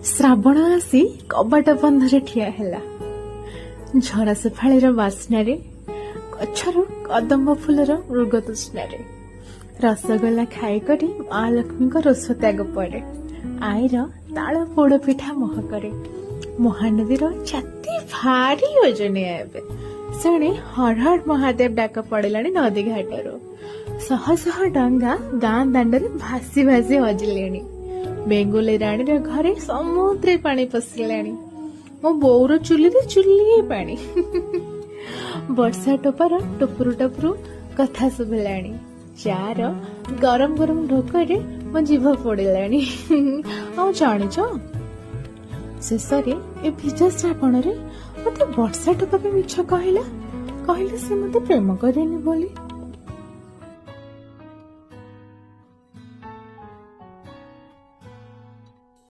ଶ୍ରାବଣ ଆସି କବାଟ ବନ୍ଧରେ ଠିଆ ହେଲା। ଝରା ସୁଫାଳିର ବାସ୍ନାରେ, ଗଛରୁ କଦମ୍ବ ଫୁଲର ମୃଗ ତୃଷ୍ଣାରେ, ରସଗୋଲା ଖାଇ କରି ମା ଲକ୍ଷ୍ମୀଙ୍କ ରୋଷ ତ୍ୟାଗ ପଡେ। ଆଈର ତାଳ ପୋଡ ପିଠା ମହକରେ। ମହାନଦୀର ଛାତି ଭାରି ଓଜନିଆ ଏବେ। ଶୁଣି ହର ହର ମହାଦେବ ଡାକ ପଡ଼ିଲାଣି ନଦୀ ଘାଟରୁ। ଶହ ଶହ ଡଙ୍ଗା ଗାଁ ଦାଣ୍ଡରେ ଭାସି ଭାସି ହଜିଲେଣି। ବେଙ୍ଗୁଲି ରାଣୀର ଘରେ ସମୁଦ୍ରେ ପାଣି ପଶିଲାଣି। ମୋ ବୋଉର ଚୁଲିରେ ଚୁଲିଏ ପାଣି। ବର୍ଷା ଟୋପାର ଟପୁରୁ ଟପୁରୁ କଥା ଶୁଭିଲାଣି। ଚାର ଗରମ ଗରମ ଢୋକରେ ମୋ ଜିଭ ପୋଡ଼ିଲାଣି। ଆଉ ଜାଣିଛ, ଶେଷରେ ଏ ଭିଜା ଶ୍ରାବଣରେ ମତେ ବର୍ଷା ଟୋପା ବି ମିଛ କହିଲା। ସେ ମତେ ପ୍ରେମ କରେନି ବୋଲି।